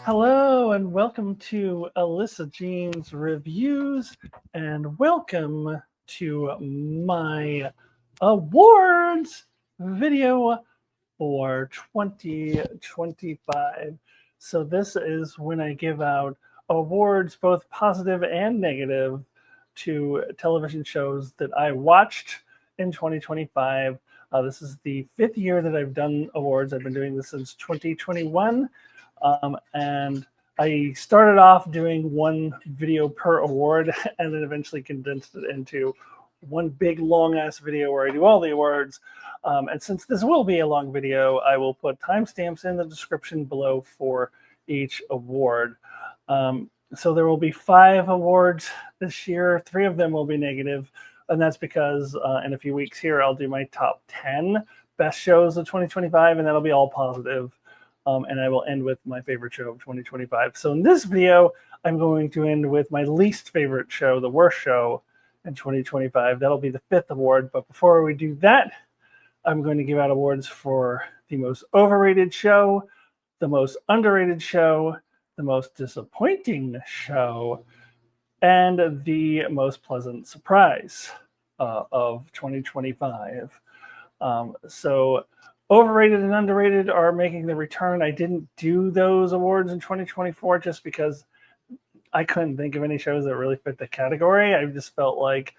Hello and welcome to Alyssa Jean's Reviews, and welcome to my awards video for 2025. So this is when I give out awards, both positive and negative, to television shows that I watched in 2025. This is the 5th year that I've done awards. I've been doing this since 2021. And I started off doing one video per award and then eventually condensed it into one big long ass video where I do all the awards. And since this will be a long video, I will put timestamps in the description below for each award. So there will be 5 awards this year. 3 of them will be negative, and that's because in a few weeks here I'll do my top 10 best shows of 2025, and that'll be all positive. And I will end with my favorite show of 2025. So in this video, I'm going to end with my least favorite show, the worst show in 2025. That'll be the 5th award. But before we do that, I'm going to give out awards for the most overrated show, the most underrated show, the most disappointing show, and the most pleasant surprise of 2025. So overrated and underrated are making the return. I didn't do those awards in 2024 just because I couldn't think of any shows that really fit the category. I just felt like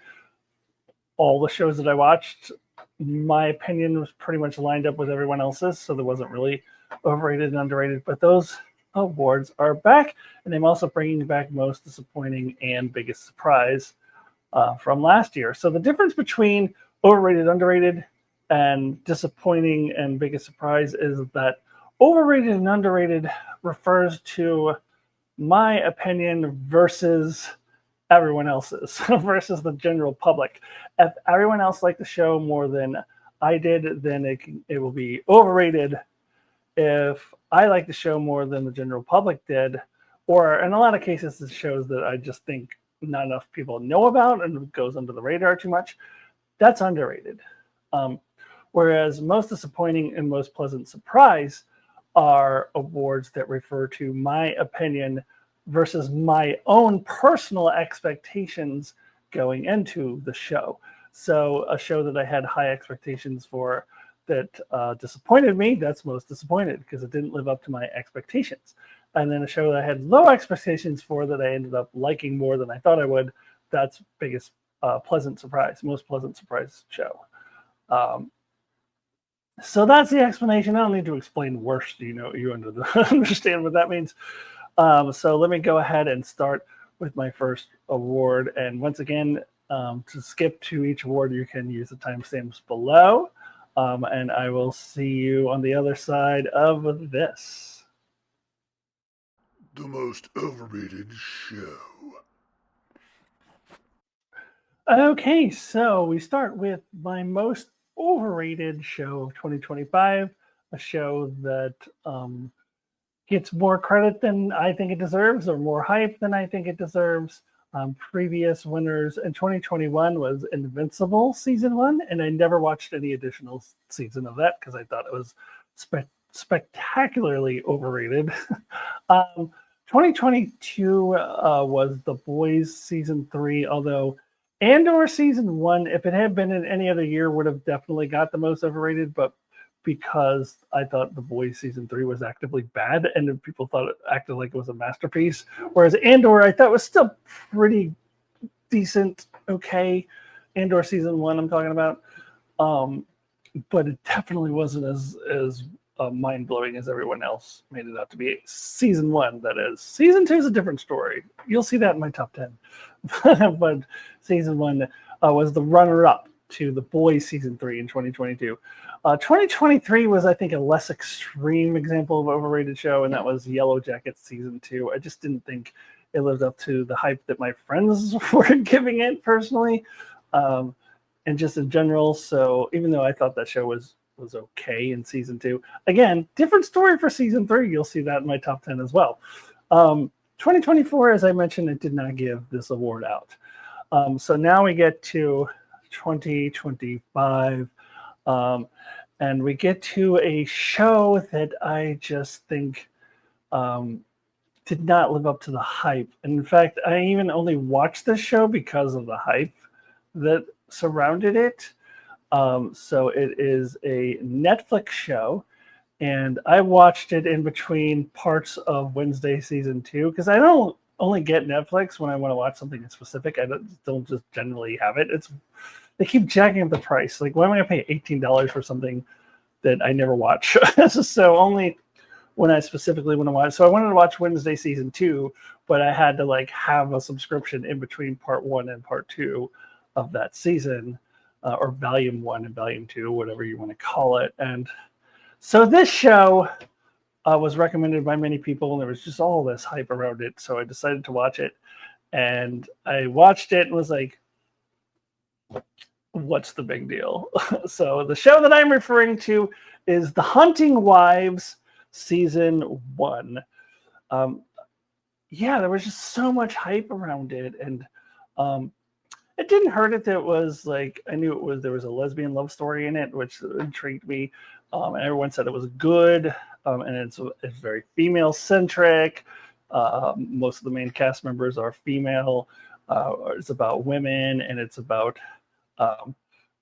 all the shows that I watched, my opinion was pretty much lined up with everyone else's, so there wasn't really overrated and underrated. But those awards are back, and I'm also bringing back most disappointing and biggest surprise from last year. So the difference between overrated, underrated, and disappointing and biggest surprise is that overrated and underrated refers to my opinion versus everyone else's, versus the general public. If everyone else liked the show more than I did, then it will be overrated. If I like the show more than the general public did, or in a lot of cases, it shows that I just think not enough people know about and goes under the radar too much, that's underrated. Whereas most disappointing and most pleasant surprise are awards that refer to my opinion versus my own personal expectations going into the show. So a show that I had high expectations for that disappointed me, that's most disappointed because it didn't live up to my expectations. And then a show that I had low expectations for that I ended up liking more than I thought I would, that's biggest pleasant surprise, most pleasant surprise show. So that's the explanation. I don't need to explain worst. You understand what that means. So let me go ahead and start with my first award. And once again, to skip to each award, you can use the timestamps below. And I will see you on the other side of this. The most overrated show. Okay, so we start with my most overrated show of 2025, a show that gets more credit than I think it deserves, or more hype than I think it deserves. Previous winners in 2021 was Invincible season 1, and I never watched any additional season of that because I thought it was spectacularly overrated. 2022 was The Boys season 3, although Andor season 1, if it had been in any other year, would have definitely got the most overrated, but because I thought The Boys season 3 was actively bad and people thought it acted like it was a masterpiece, whereas Andor I thought was still pretty decent, okay. Andor season 1 I'm talking about, but it definitely wasn't as mind-blowing as everyone else made it out to be. Season 1, that is. Season 2 is a different story. You'll see that in my top 10. But season 1 was the runner-up to The Boys season 3 in 2022. 2023 was, I think, a less extreme example of overrated show, and that was Yellow Jackets season 2. I just didn't think it lived up to the hype that my friends were giving it personally, and just in general. So even though I thought that show was okay in season 2, again, different story for season 3. You'll see that in my top 10 as well. 2024, as I mentioned, it did not give this award out. So now we get to 2025, and we get to a show that I just think did not live up to the hype. And in fact, I even only watched this show because of the hype that surrounded it. So it is a Netflix show, and I watched it in between parts of Wednesday season 2 because I don't only get Netflix when I want to watch something specific. I don't just generally have it. They keep jacking up the price. Like, why am I going to pay $18 for something that I never watch? So only when I specifically want to watch. So I wanted to watch Wednesday season 2, but I had to like have a subscription in between part 1 and part 2 of that season, or volume 1 and volume 2, whatever you want to call it. And so this show was recommended by many people, and there was just all this hype around it. So I decided to watch it, and I watched it and was like, what's the big deal? So the show that I'm referring to is The Hunting Wives season 1. Yeah, there was just so much hype around it, and it didn't hurt it that it was like, I knew there was a lesbian love story in it, which intrigued me. And everyone said it was good, and it's very female centric. Most of the main cast members are female. It's about women, and it's about a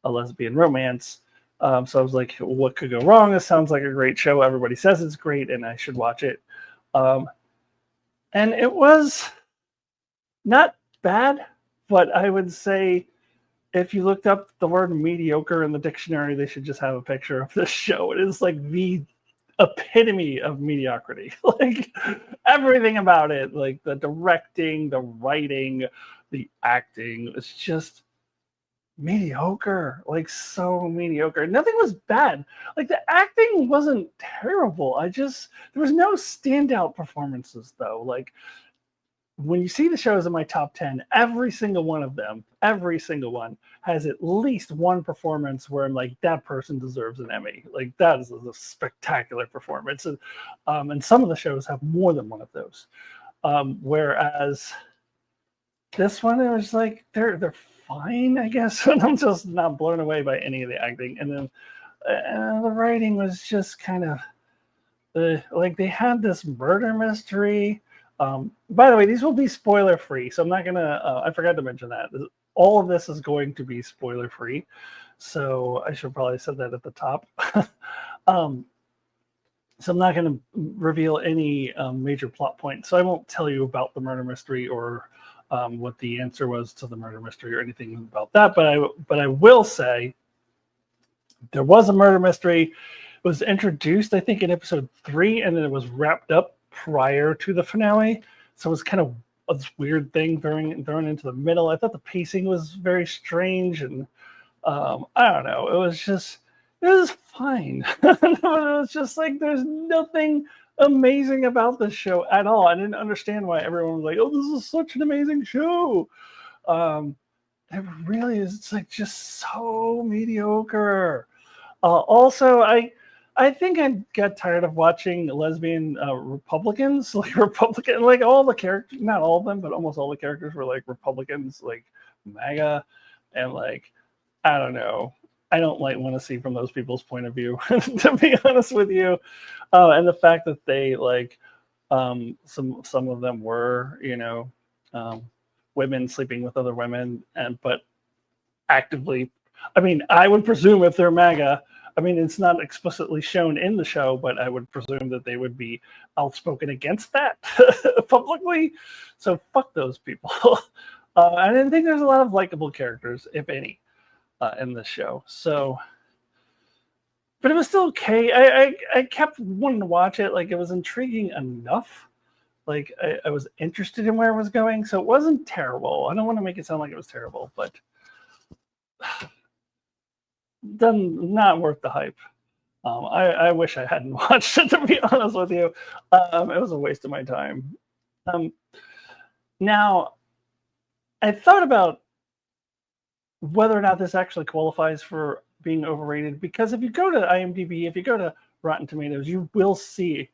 lesbian romance. So I was like, what could go wrong? This sounds like a great show. Everybody says it's great, and I should watch it. And it was not bad, but I would say if you looked up the word mediocre in the dictionary, they should just have a picture of this show. It is like the epitome of mediocrity. Like everything about it, like the directing, the writing, the acting, it's just mediocre. Like so mediocre. Nothing was bad. Like the acting wasn't terrible. There was no standout performances though. Like when you see the shows in my top 10, every single one of them, every single one has at least one performance where I'm like, that person deserves an Emmy. Like that is a spectacular performance. And some of the shows have more than one of those. Whereas this one, it was like, they're fine, I guess. And I'm just not blown away by any of the acting. And then the writing was just kind of, like they had this murder mystery. By the way, these will be spoiler free, so I'm not gonna. I forgot to mention that all of this is going to be spoiler free, so I should probably said that at the top. um, so I'm not going to reveal any major plot points. So I won't tell you about the murder mystery or what the answer was to the murder mystery or anything about that. But I will say there was a murder mystery. It was introduced, I think, in episode 3, and then it was wrapped up prior to the finale. So it was kind of this weird thing thrown into the middle. I thought the pacing was very strange, and I don't know. It was fine. It was just like there's nothing amazing about this show at all. I didn't understand why everyone was like, "Oh, this is such an amazing show." It really is. It's like just so mediocre. Also, I think I got tired of watching lesbian Republicans, like Republican, like all the characters, not all of them, but almost all the characters were like Republicans, like MAGA, and like I don't know. I don't like want to see from those people's point of view, to be honest with you. And the fact that they like some of them were, um, women sleeping with other women, but actively. I mean, I would presume if they're MAGA, I mean, it's not explicitly shown in the show, but I would presume that they would be outspoken against that publicly. So fuck those people. I didn't think there's a lot of likable characters, if any, in this show. So, but it was still okay. I kept wanting to watch it. Like it was intriguing enough. Like I was interested in where it was going, so it wasn't terrible. I don't want to make it sound like it was terrible, but not worth the hype. I wish I hadn't watched it, to be honest with you. It was a waste of my time. Um, Now, I thought about whether or not this actually qualifies for being overrated, because if you go to IMDb, if you go to Rotten Tomatoes, you will see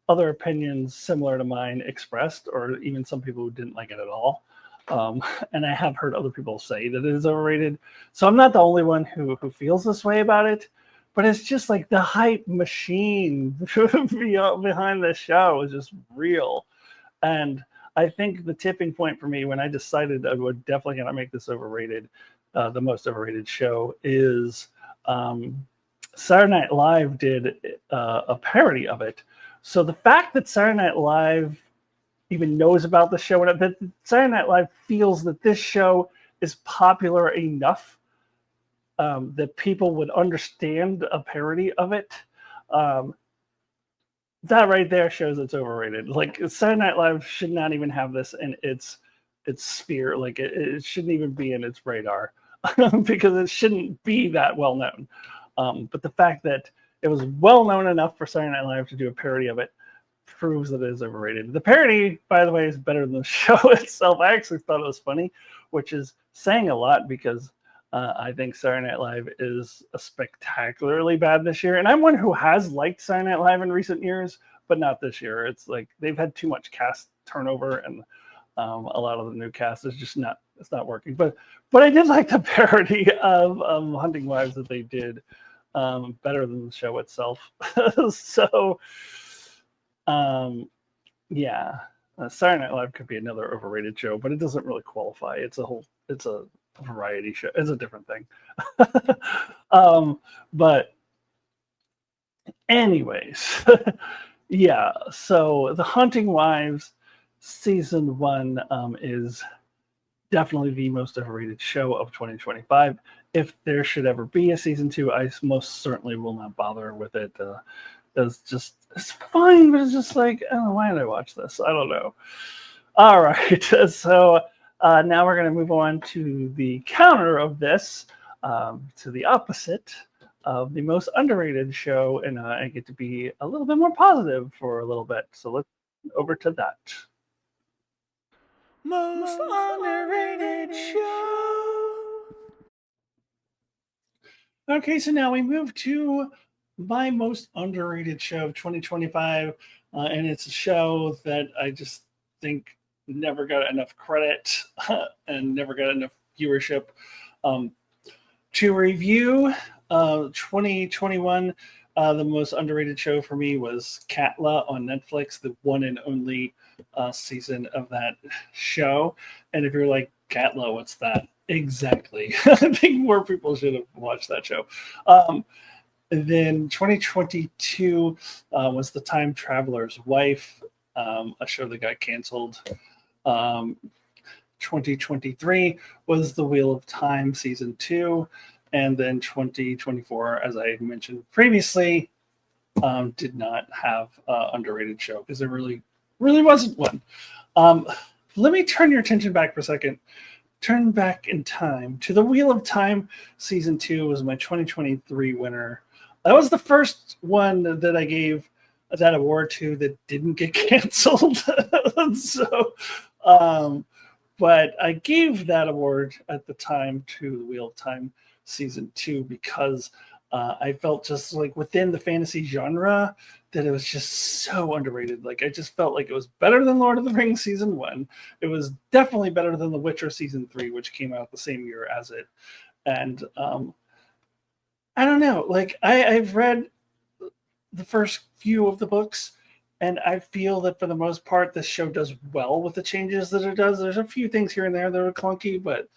other opinions similar to mine expressed, or even some people who didn't like it at all. And I have heard other people say that it is overrated. So I'm not the only one who feels this way about it. But it's just like the hype machine behind the show is just real. And I think the tipping point for me when I decided I would definitely gonna make this overrated, the most overrated show is Saturday Night Live did a parody of it. So the fact that Saturday Night Live even knows about the show, and that Saturday Night Live feels that this show is popular enough that people would understand a parody of it. Um, that right there shows it's overrated. Like Saturday Night Live should not even have this in its sphere. Like it shouldn't even be in its radar because it shouldn't be that well known. But the fact that it was well known enough for Saturday Night Live to do a parody of it proves that it is overrated. The parody, by the way, is better than the show itself. I actually thought it was funny, which is saying a lot because I think Saturday Night Live is spectacularly bad this year. And I'm one who has liked Saturday Night Live in recent years, but not this year. It's like they've had too much cast turnover, and a lot of the new cast is just not it's not working. But I did like the parody of Hunting Wives that they did better than the show itself. So yeah, Saturday Night Live could be another overrated show, but it doesn't really qualify. It's a variety show. It's a different thing. But anyways, yeah. So the Hunting Wives season 1 is definitely the most overrated show of 2025. If there should ever be a season 2, I most certainly will not bother with it. It's fine, but it's just like, oh, why did I watch this? I don't know. All right, so now we're going to move on to the counter of this, to the opposite of the most underrated show, and I get to be a little bit more positive for a little bit. So let's over to that. Most underrated show. Okay, so now we move to my most underrated show of 2025, and it's a show that I just think never got enough credit and never got enough viewership. Um, to review 2021, the most underrated show for me was Katla on Netflix, the one and only season of that show. And if you're like, Katla, what's that? Exactly. I think more people should have watched that show. And then 2022 was The Time Traveler's Wife, a show that got canceled. 2023 was The Wheel of Time season 2. And then 2024, as I mentioned previously, did not have an underrated show because there really wasn't one. Let me turn your attention back for a second. Turn back in time to The Wheel of Time season 2 was my 2023 winner. That was the first one that I gave that award to that didn't get canceled. So, but I gave that award at the time to The Wheel of Time season 2 because I felt just like within the fantasy genre that it was just so underrated. Like I just felt like it was better than Lord of the Rings season 1. It was definitely better than The Witcher season 3, which came out the same year as it. And I don't know. Like I've read the first few of the books, and I feel that for the most part, this show does well with the changes that it does. There's a few things here and there that are clunky, but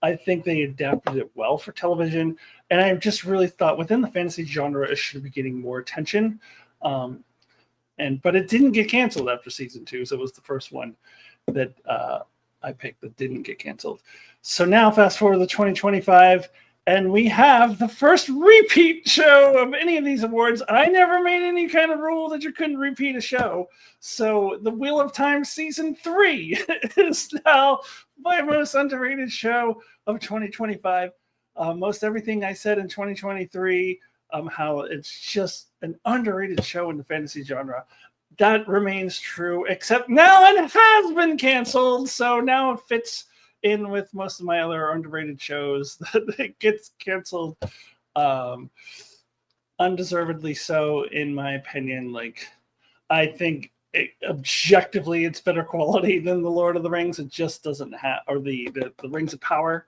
I think they adapted it well for television. And I just really thought within the fantasy genre, it should be getting more attention. But it didn't get canceled after season 2, so it was the first one that I picked that didn't get canceled. So now fast forward to 2025, and we have the first repeat show of any of these awards. I never made any kind of rule that you couldn't repeat a show. So The Wheel of Time season 3 is now my most underrated show of 2025. Most everything I said in 2023, how it's just an underrated show in the fantasy genre, that remains true, except now it has been canceled. So now it fits in with most of my other underrated shows that it gets canceled undeservedly so, in my opinion. Like I think objectively it's better quality than the Lord of the Rings. It just doesn't have, or the Rings of Power.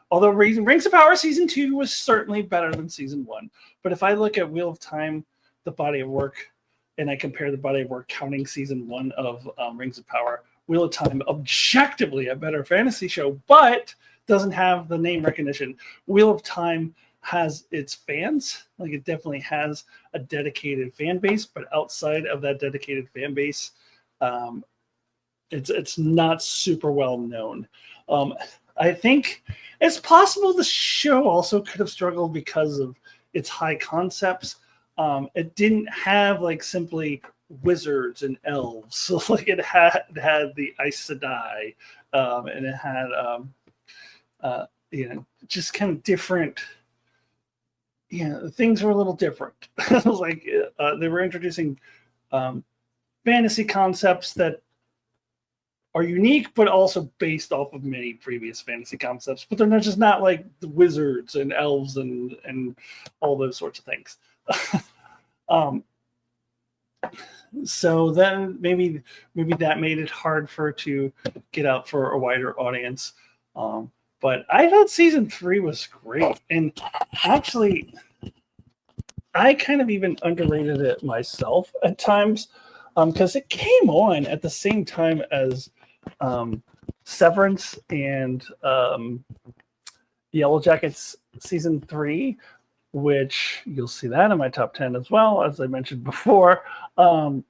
Although Rings of Power season 2 was certainly better than season 1. But if I look at Wheel of Time, the body of work, and I compare the body of work counting season 1 of Rings of Power, Wheel of Time objectively a better fantasy show, but doesn't have the name recognition. Wheel of Time has its fans, like it definitely has a dedicated fan base, but outside of that dedicated fan base, it's not super well known. I think it's possible the show also could have struggled because of its high concepts. It didn't have like simply wizards and elves, so like it had the Aes Sedai, and it had just kind of different. Things were a little different. It was like they were introducing fantasy concepts that are unique, but also based off of many previous fantasy concepts. But they're not like the wizards and elves and all those sorts of things. So then maybe that made it hard for it to get out for a wider audience. But I thought season 3 was great, and actually, I kind of even underrated it myself at times, because it came on at the same time as Severance and Yellow Jackets season 3, which you'll see that in my top 10 as well, as I mentioned before. And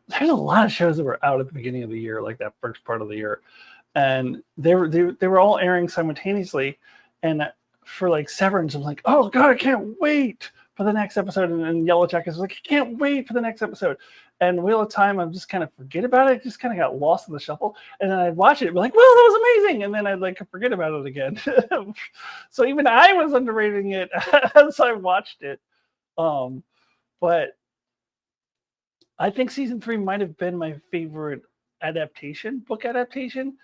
there's a lot of shows that were out at the beginning of the year, like that first part of the year, and they were all airing simultaneously. And for like Severance, I'm like, oh god, I can't wait for the next episode. And Yellow Jackets was like, I can't wait for the next episode. And Wheel of Time, I'm just kind of forget about it. Just kind of got lost in the shuffle. And then I'd watch it and be like, well, that was amazing. And then I'd like forget about it again. So even I was underrating it as I watched it. But I think season 3 might have been my favorite book adaptation,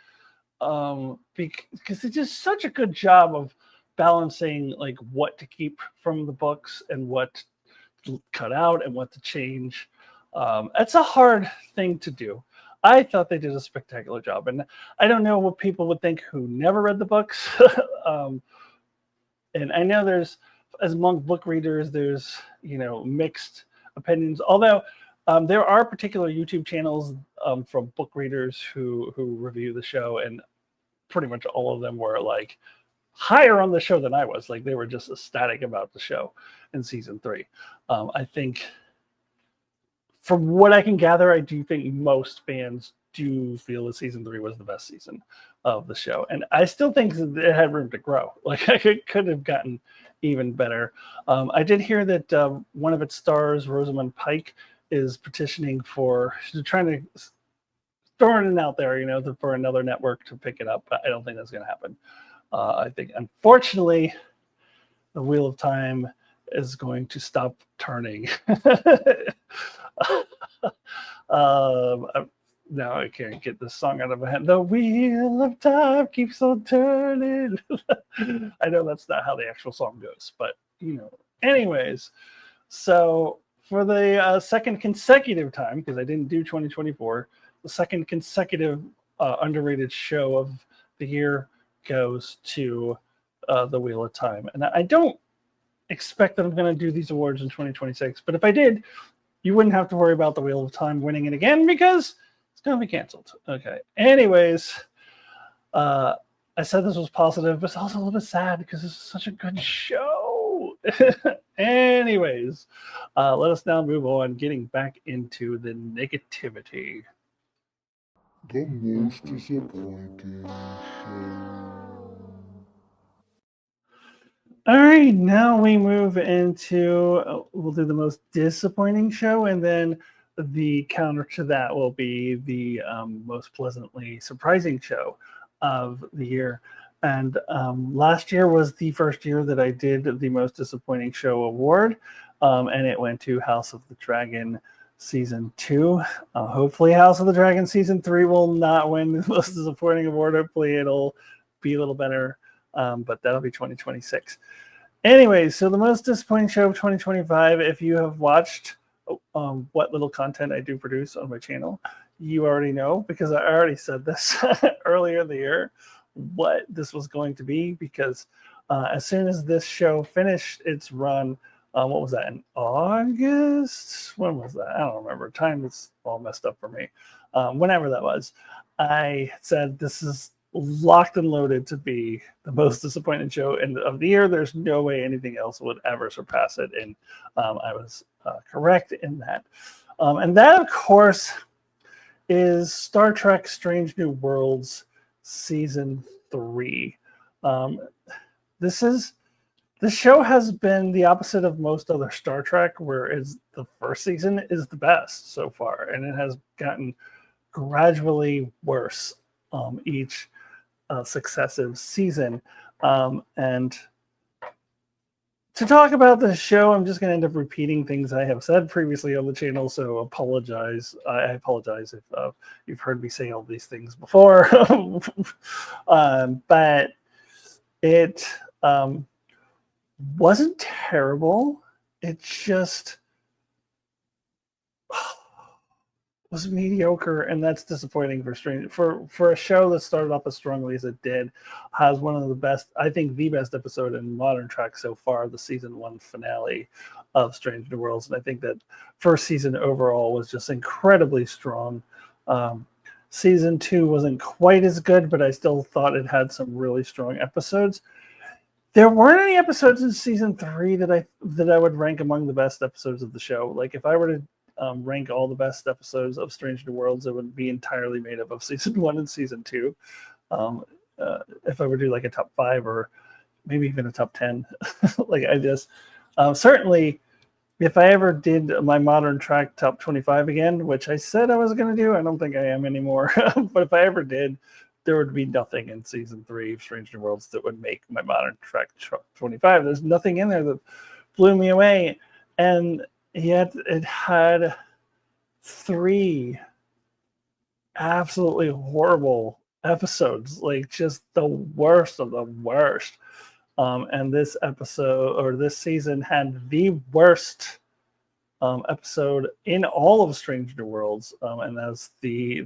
because it does such a good job of balancing like what to keep from the books and what to cut out and what to change. It's a hard thing to do. I thought they did a spectacular job, and I don't know what people would think who never read the books. And I know there's, as among book readers, there's mixed opinions. Although there are particular YouTube channels from book readers who review the show, and pretty much all of them were like higher on the show than I was. Like they were just ecstatic about the show in season 3. I think, from what I can gather, I do think most fans do feel that season 3 was the best season of the show, and I still think it had room to grow. Like it could have gotten even better. I did hear that one of its stars, Rosamund Pike, is petitioning for trying to throwing it out there, for another network to pick it up. But I don't think that's going to happen. I think, unfortunately, the Wheel of Time is going to stop turning. Now I can't get this song out of my head. The wheel of time keeps on turning. I know that's not how the actual song goes, but anyways. So for the second consecutive time, because I didn't do 2024, the second consecutive underrated show of the year goes to the Wheel of Time. And I don't expect that I'm going to do these awards in 2026, but if I did, you wouldn't have to worry about the Wheel of Time winning it again, because it's going to be canceled. Okay. Anyways, I said this was positive, but it's also a little bit sad because this is such a good show. Anyways, let us now move on, getting back into the negativity. The most disappointing show. All right, now we move into, we'll do the most disappointing show, and then the counter to that will be the most pleasantly surprising show of the year. And last year was the first year that I did the most disappointing show award, and it went to House of the Dragon season 2. Hopefully House of the Dragon season 3 will not win the most disappointing award. Hopefully it'll be a little better, but that'll be 2026. Anyways, so the most disappointing show of 2025, if you have watched what little content I do produce on my channel, you already know because I already said this earlier in the year what this was going to be. Because as soon as this show finished its run, what was that, in August? When was that? I don't remember. Time is all messed up for me. Whenever that was, I said this is locked and loaded to be the most disappointing show of the year. There's no way anything else would ever surpass it, and I was correct in that. And that, of course, is Star Trek: Strange New Worlds season 3. This show has been the opposite of most other Star Trek, whereas the first season is the best so far, and it has gotten gradually worse each successive season. And to talk about the show, I'm just going to end up repeating things I have said previously on the channel, so apologize. I apologize if you've heard me say all these things before. But it wasn't terrible. It just was mediocre, and that's disappointing for a show that started off as strongly as it did. Has one of the best, I think, the best episode in modern Trek so far, the season 1 finale of Strange New Worlds, and I think that first season overall was just incredibly strong. Season 2 wasn't quite as good, but I still thought it had some really strong episodes. There weren't any episodes in season 3 that I would rank among the best episodes of the show. Like, if I were to rank all the best episodes of Strange New Worlds, it would be entirely made up of season 1 and season 2. If I were to do like a top 5 or maybe even a top 10, like I just certainly, if I ever did my modern Trek top 25 again, which I said I was going to do, I don't think I am anymore. But if I ever did, there would be nothing in season 3 of Strange New Worlds that would make my modern Trek 25. There's nothing in there that blew me away, and yet it had 3 absolutely horrible episodes, like just the worst of the worst. And this episode, or this season, had the worst episode in all of Strange New Worlds, and that's the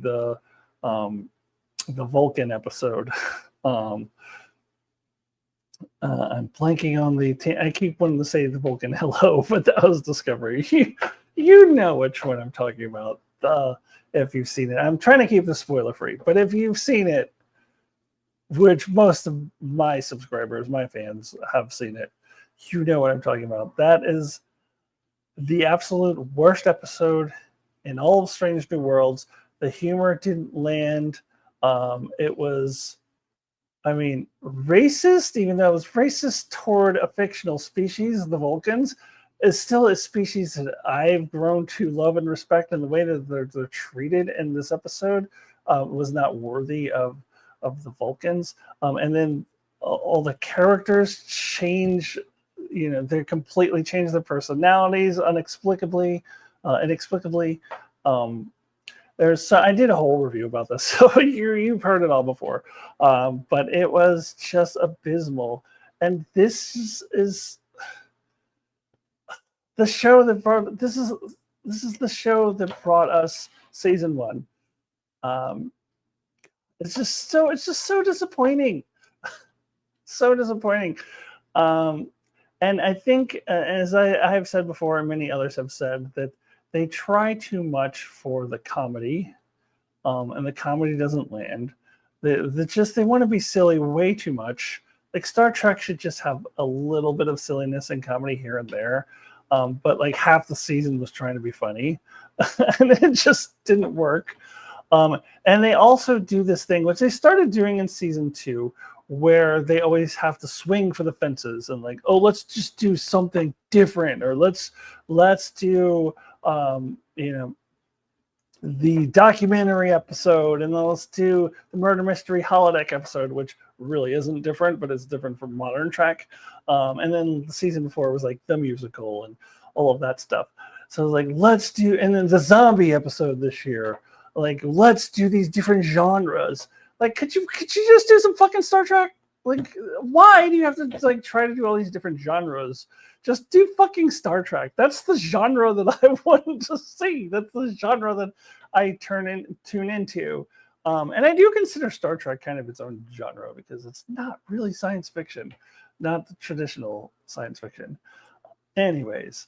Vulcan episode. I'm blanking on I keep wanting to say the Vulcan hello, but that was Discovery. You know which one I'm talking about. If you've seen it, I'm trying to keep this spoiler free, but if you've seen it, which most of my subscribers, my fans, have seen it, you know what I'm talking about. That is the absolute worst episode in all of Strange New Worlds. The humor didn't land. It was, racist, even though it was racist toward a fictional species, the Vulcans, is still a species that I've grown to love and respect, and the way that they're treated in this episode was not worthy of the Vulcans. And then all the characters change, they completely change their personalities inexplicably. I did a whole review about this, so you've heard it all before, but it was just abysmal. And this is the show that brought this is the show that brought us season 1. It's just so disappointing, so disappointing. And I think, as I have said before, and many others have said, that they try too much for the comedy, and the comedy doesn't land. They want to be silly way too much. Like, Star Trek should just have a little bit of silliness and comedy here and there, but like half the season was trying to be funny, and it just didn't work. And they also do this thing, which they started doing in season 2, where they always have to swing for the fences and like, oh, let's just do something different, or let's do the documentary episode, and then let's do the murder mystery holodeck episode, which really isn't different, but it's different from modern Trek. And then the season before was like the musical and all of that stuff. So like, let's do, and then the zombie episode this year, like, let's do these different genres. Like, could you just do some fucking Star Trek? Like, why do you have to like try to do all these different genres? Just do fucking Star Trek. That's the genre that I want to see. That's the genre that I tune into. And I do consider Star Trek kind of its own genre because it's not really science fiction, not the traditional science fiction. Anyways,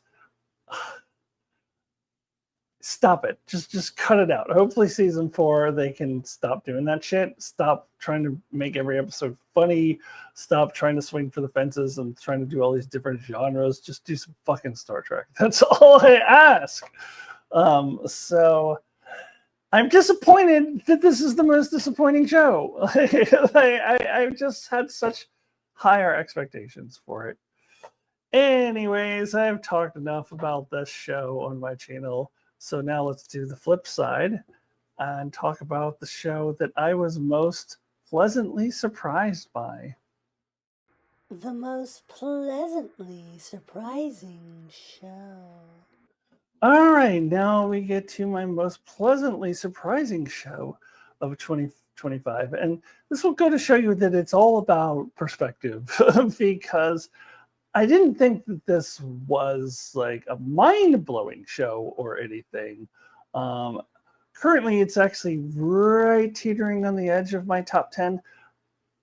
stop it. Just cut it out. Hopefully season 4 they can stop doing that shit. Stop trying to make every episode funny. Stop trying to swing for the fences and trying to do all these different genres. Just do some fucking Star Trek. That's all I ask. So I'm disappointed that this is the most disappointing show. I've just had such higher expectations for it. Anyways, I've talked enough about this show on my channel. So now let's do the flip side and talk about the show that I was most pleasantly surprised by. The most pleasantly surprising show. All right, now we get to my most pleasantly surprising show of 2025. And this will go to show you that it's all about perspective because I didn't think that this was like a mind-blowing show or anything. Currently, it's actually right teetering on the edge of my top 10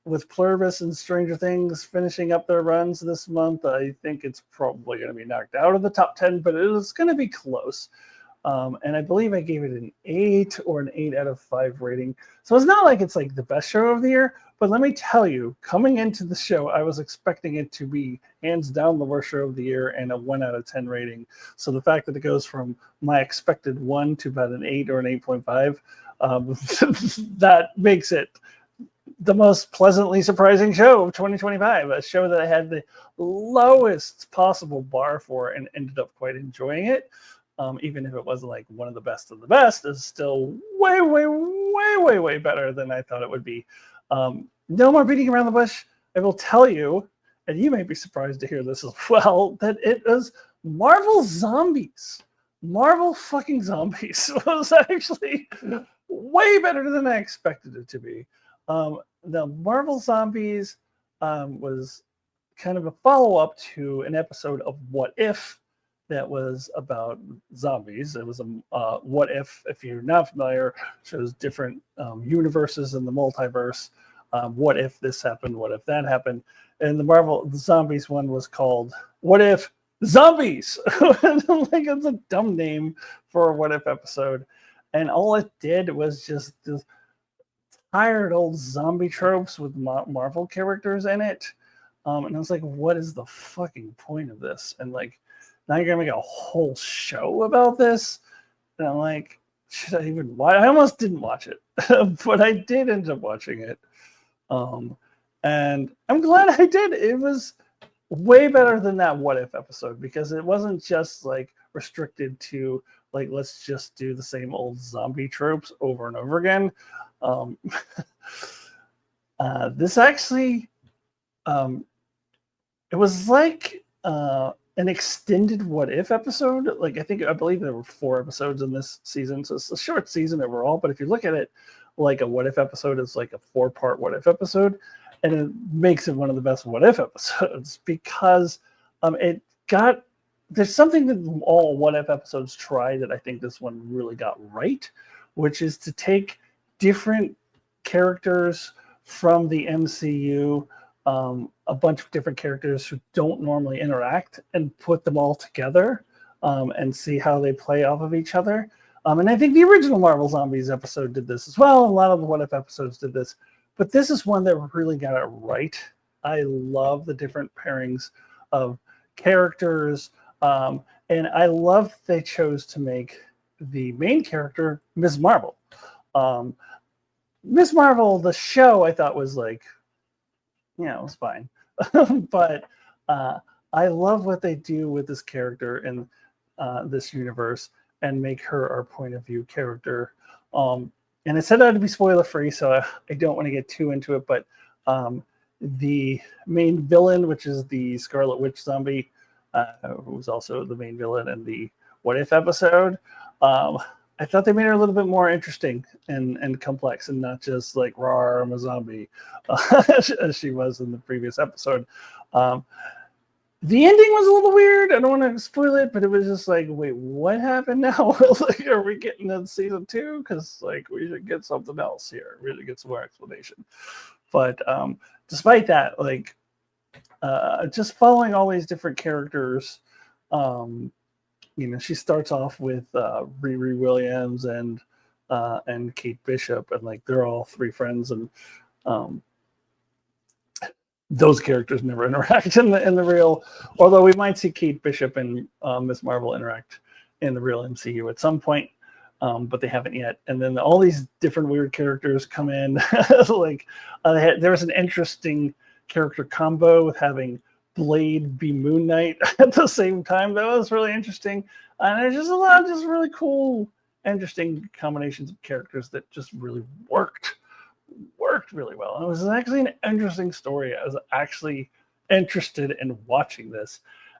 with Pluribus and Stranger Things finishing up their runs this month. I think it's probably going to be knocked out of the top 10, but it was going to be close. And I believe I gave it an 8 or an 8 out of 5 rating. So it's not like it's like the best show of the year, but let me tell you, coming into the show, I was expecting it to be hands down the worst show of the year and a 1 out of 10 rating. So the fact that it goes from my expected 1 to about an 8 or an 8.5, that makes it the most pleasantly surprising show of 2025, a show that I had the lowest possible bar for and ended up quite enjoying it. Even if it wasn't like one of the best of the best, is still way, way, way, way, way better than I thought it would be. No more beating around the bush. I will tell you, and you may be surprised to hear this as well, that it was Marvel Zombies. Marvel fucking Zombies was actually way better than I expected it to be. The Marvel Zombies was kind of a follow-up to an episode of What If that was about zombies. It was a What if you're not familiar, shows different universes in the multiverse. What if this happened? What if that happened? And the Marvel Zombies one was called What If Zombies? Like it's a dumb name for a What If episode. And all it did was just this tired old zombie tropes with Marvel characters in it. And I was like, what is the fucking point of this? And like, now you're gonna make a whole show about this? And I'm like, should I even watch? I almost didn't watch it, but I did end up watching it. And I'm glad I did. It was way better than that What If episode because it wasn't just like restricted to like let's just do the same old zombie tropes over and over again. This actually, it was like an extended What If episode. Like I believe there were 4 episodes in this season, so it's a short season overall. But if you look at it, like a What If episode is like a 4-part What If episode, and it makes it one of the best What If episodes because there's something that all What If episodes try that I think this one really got right, which is to take different characters from the MCU, a bunch of different characters who don't normally interact, and put them all together and see how they play off of each other. And I think the original Marvel Zombies episode did this as well. A lot of the What If episodes did this. But this is one that really got it right. I love the different pairings of characters. And I love they chose to make the main character Ms. Marvel. Ms. Marvel, the show, I thought was like, it was fine. But I love what they do with this character in this universe and make her our point of view character. And it said that to be spoiler free, so I don't want to get too into it. But the main villain, which is the Scarlet Witch zombie, who was also the main villain in the What If episode, I thought they made her a little bit more interesting and complex, and not just like raw, I'm a zombie, as she was in the previous episode. Um, the ending was a little weird. I don't want to spoil it, but it was just like, wait, what happened now? Like, are we getting to season 2? Because like we should get something else here. We should get some more explanation. But despite that, like just following all these different characters, um, she starts off with Riri Williams and Kate Bishop, and like they're all three friends, and um, those characters never interact in the real. Although we might see Kate Bishop and Miss Marvel interact in the real MCU at some point, but they haven't yet. And then all these different weird characters come in. Like there was an interesting character combo with having Blade be Moon Knight at the same time. That was really interesting. And there's just a lot of just really cool, interesting combinations of characters that just really worked really well. And it was actually an interesting story. I was actually interested in watching this.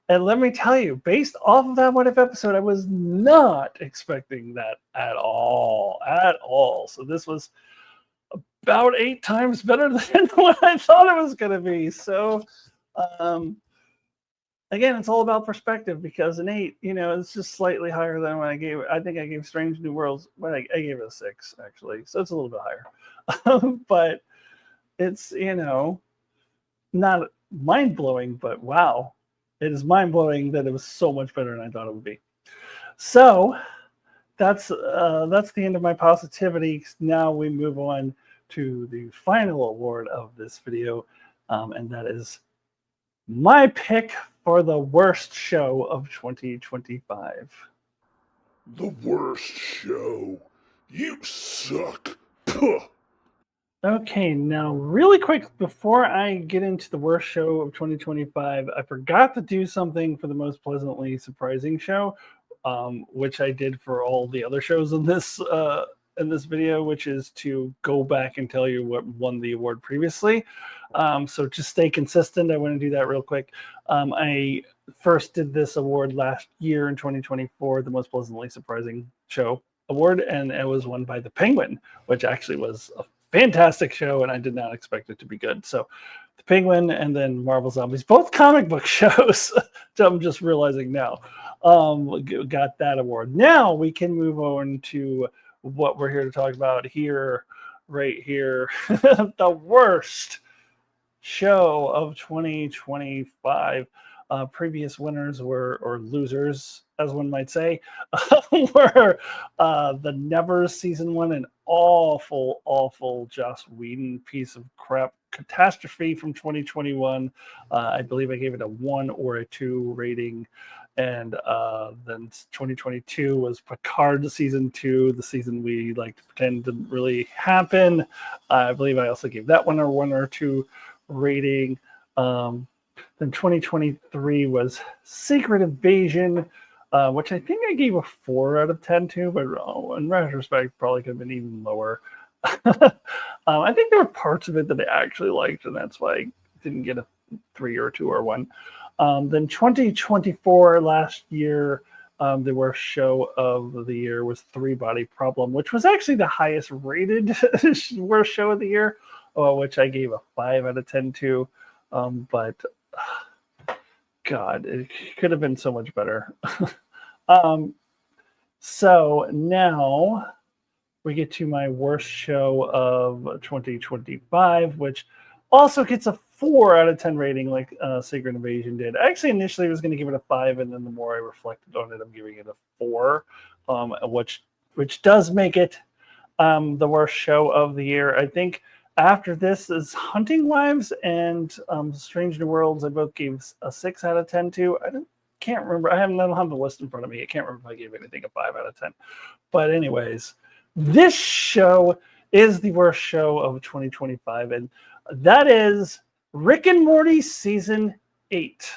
And let me tell you, based off of that What If episode, I was not expecting that at all. At all. So this was about 8 times better than what I thought it was going to be. So, um, again, it's all about perspective, because an 8, it's just slightly higher than what I gave. I think I gave Strange New Worlds, but I gave it a 6, actually. So it's a little bit higher. But it's, not mind blowing, but wow, it is mind blowing that it was so much better than I thought it would be. So that's the end of my positivity. Now we move on to the final award of this video, and that is my pick for the worst show of 2025. The worst show. You suck. Puh. Okay, now really quick before I get into the worst show of 2025, I forgot to do something for the most pleasantly surprising show, which I did for all the other shows in this video, which is to go back and tell you what won the award previously. So just stay consistent. I want to do that real quick. I first did this award last year in 2024, the most pleasantly surprising show award, and it was won by The Penguin, which actually was a fantastic show, and I did not expect it to be good. So The Penguin and then Marvel Zombies, both comic book shows, I'm just realizing now, got that award. Now we can move on to what we're here to talk about here, right here. The worst show of 2025. Previous winners or losers, as one might say, were the Nevers season 1, an awful Joss Whedon piece of crap catastrophe from 2021. I believe I gave it a 1 or a 2 rating. And then 2022 was Picard season 2, the season we like to pretend didn't really happen. I believe I also gave that one a 1 or 2 rating. Then 2023 was Secret Invasion, which I think I gave a 4 out of 10 to, but in retrospect, probably could have been even lower. I think there were parts of it that I actually liked, and that's why I didn't get a 3 or 2 or 1. Then 2024, last year, the worst show of the year was Three Body Problem, which was actually the highest rated worst show of the year, which I gave a 5 out of 10 to. But God, it could have been so much better. So now we get to my worst show of 2025, which also gets a 4 out of 10 rating, like Secret Invasion did. I actually initially was going to give it a 5, and then the more I reflected on it, I'm giving it a 4, which does make it the worst show of the year. I think after this is Hunting Wives and Strange New Worlds. I both gave a 6 out of 10 to. Can't remember. I don't have the list in front of me. I can't remember if I gave anything a 5 out of 10. But anyways, this show is the worst show of 2025, and that is Rick and Morty season 8.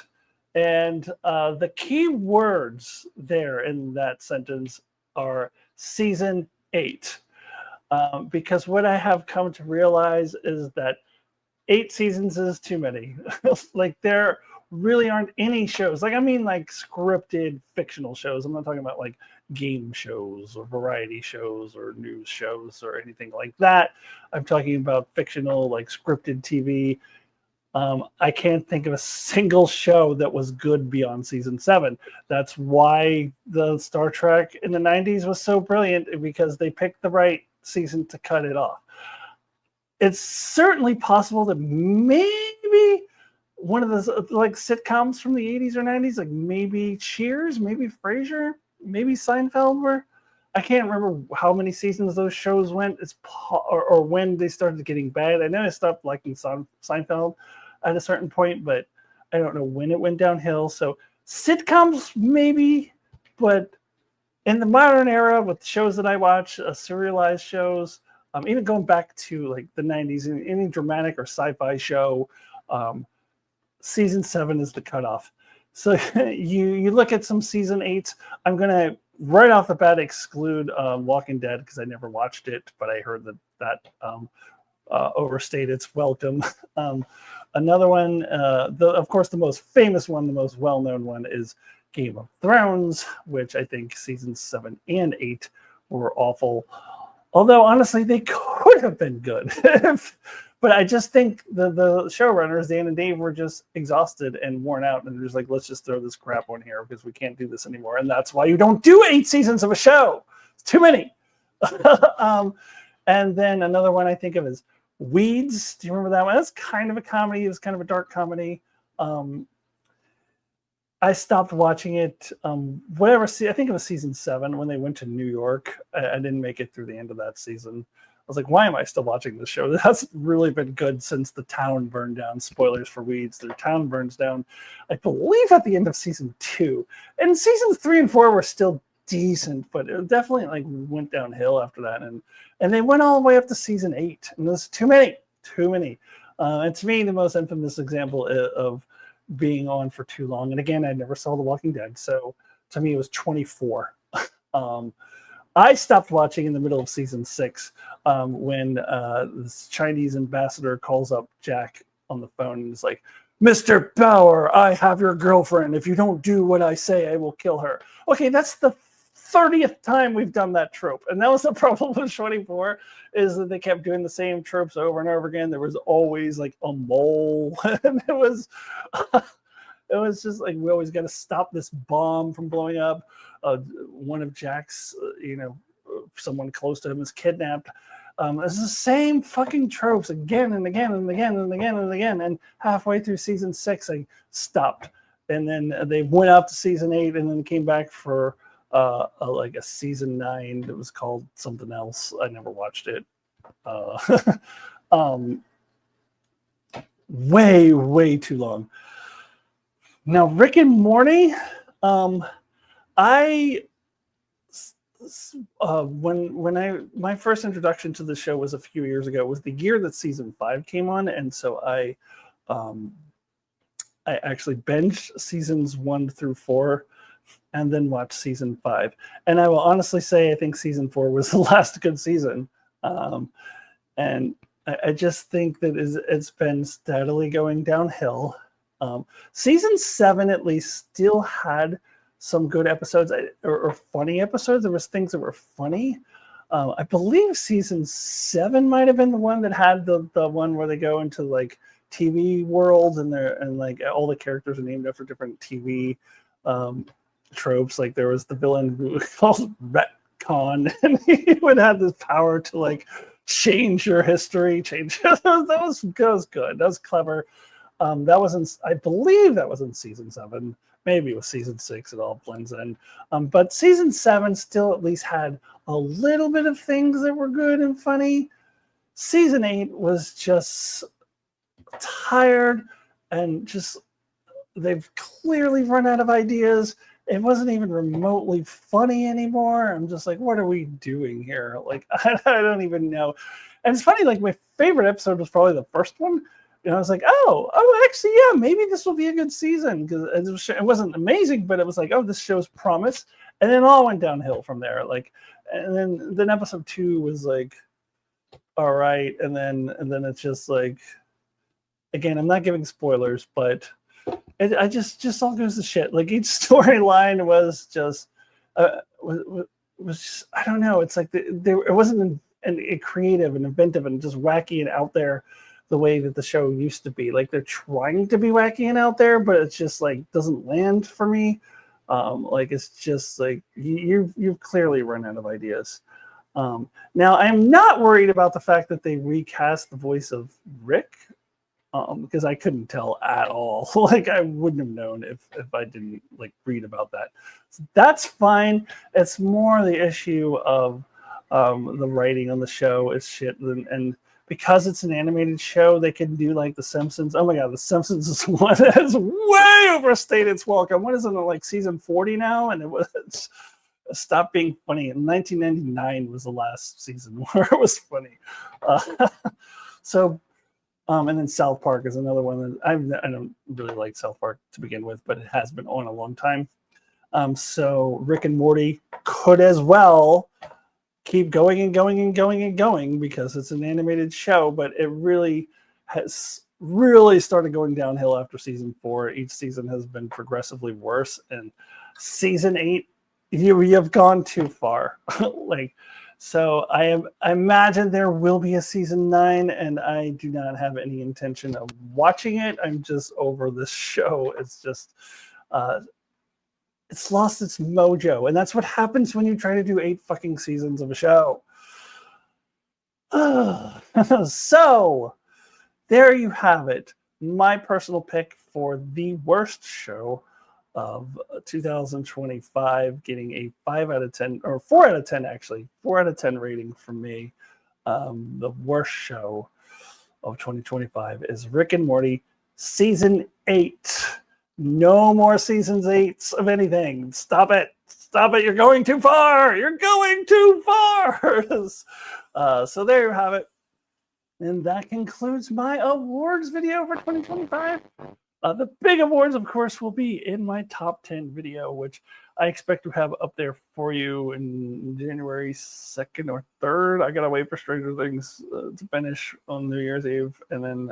And the key words there in that sentence are season 8. Because what I have come to realize is that 8 seasons is too many. Like there really aren't any shows. Like I mean, like scripted fictional shows. I'm not talking about like game shows or variety shows or news shows or anything like that. I'm talking about fictional, like scripted TV. I can't think of a single show that was good beyond season 7. That's why the Star Trek in the 90s was so brilliant, because they picked the right season to cut it off. It's certainly possible that maybe one of those like sitcoms from the 80s or 90s, like maybe Cheers, maybe Frasier, maybe Seinfeld were. I can't remember how many seasons those shows went. Or when they started getting bad. I know I stopped liking Seinfeld at a certain point, but I don't know when it went downhill. So sitcoms maybe, but in the modern era with the shows that I watch, serialized shows, even going back to like the 90s, any dramatic or sci-fi show, season 7 is the cutoff. So you look at some season 8. I'm gonna right off the bat exclude Walking Dead because I never watched it, but I heard that overstayed its welcome. Another one, of course, the most famous one, the most well-known one is Game of Thrones, which I think seasons 7 and 8 were awful. Although honestly, they could have been good. But I just think the showrunners, Dan and Dave, were just exhausted and worn out, and they're just like, let's just throw this crap on here because we can't do this anymore. And that's why you don't do 8 seasons of a show. It's too many. And then another one I think of is Weeds. Do you remember that one? That's kind of a comedy. It was kind of a dark comedy. I stopped watching it. I think it was season 7 when they went to New York. I didn't make it through the end of that season. I was like, why am I still watching this show? That's really been good since the town burned down. Spoilers for Weeds. Their town burns down, I believe, at the end of season 2. And seasons 3 and 4 were still decent, but it definitely like went downhill after that. And they went all the way up to season 8. And there's too many. And to me, the most infamous example of being on for too long. And again, I never saw The Walking Dead, so to me it was 24. I stopped watching in the middle of season 6 when this Chinese ambassador calls up Jack on the phone and is like, Mr. Bauer, I have your girlfriend. If you don't do what I say, I will kill her. Okay, that's the 30th time we've done that trope. And that was the problem with 24, is that they kept doing the same tropes over and over again. There was always like a mole. And it was just like, we always got to stop this bomb from blowing up. One of Jack's, someone close to him is kidnapped. It's the same fucking tropes again and again and again and again and again. And halfway through season 6, I stopped. And then they went up to season 8 and then came back for like a season 9 that was called something else. I never watched it. Way too long. Now, Rick and Morty, my first introduction to the show was a few years ago. It was the year that season 5 came on, and so I actually binged seasons 1 through 4 and then watched season 5. And I will honestly say I think season 4 was the last good season. And I just think that it's been steadily going downhill. Season 7 at least still had some good episodes or funny episodes. There was things that were funny. I believe season 7 might have been the one that had the one where they go into like TV world and like all the characters are named after different TV tropes. Like there was the villain who was called Retcon, and he would have this power to like change your history. That was good. That was clever. That was I believe that was in season 7. Maybe it was season 6. It all blends in. But season 7 still at least had a little bit of things that were good and funny. Season 8 was just tired and just they've clearly run out of ideas. It wasn't even remotely funny anymore. I'm just like, what are we doing here? Like, I don't even know. And it's funny, like my favorite episode was probably the first one. And I was like, actually, yeah, maybe this will be a good season, because it wasn't amazing, but it was like, oh, this shows promise. And then it all went downhill from there. Like, and then episode 2 was like, all right, and then it's just like, again, I'm not giving spoilers, but I just all goes to shit. Like each storyline was just Was just, I don't know. It's like it wasn't creative and inventive and just wacky and out there the way that the show used to be. Like they're trying to be wacky and out there, but it's just like doesn't land for me. Like it's just like you've clearly run out of ideas. Now I'm not worried about the fact that they recast the voice of Rick, because I couldn't tell at all. Like I wouldn't have known if I didn't like read about that. So that's fine. It's more the issue of the writing on the show is shit, and because it's an animated show, they can do like The Simpsons. Oh my god, The Simpsons is one that has way overstayed its welcome. What is it, like season 40 now? And it's stopped being funny. In 1999 was the last season where it was funny. So and then South Park is another one that I don't really like South Park to begin with, but it has been on a long time. So Rick and Morty could as well keep going and going and going and going because it's an animated show, but it really has really started going downhill after season 4. Each season has been progressively worse, and season 8, you have gone too far. Like, so I imagine there will be a season 9, and I do not have any intention of watching it. I'm just over this show. It's just it's lost its mojo, and that's what happens when you try to do 8 fucking seasons of a show. So there you have it, my personal pick for the worst show of 2025, getting a 5 out of 10, or 4 out of 10 actually, 4 out of 10 rating from me. The worst show of 2025 is Rick and Morty season 8. No more seasons 8s of anything. Stop it. Stop it. You're going too far. You're going too far. So there you have it. And that concludes my awards video for 2025. The big awards, of course, will be in my top 10 video, which I expect to have up there for you in January 2nd or 3rd. I gotta wait for Stranger Things to finish on New Year's Eve, and then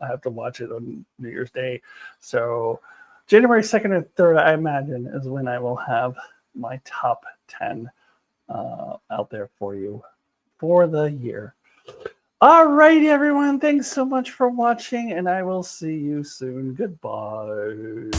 I have to watch it on New Year's Day. So January 2nd or 3rd, I imagine, is when I will have my top 10 out there for you for the year. All righty, everyone. Thanks so much for watching, and I will see you soon. Goodbye.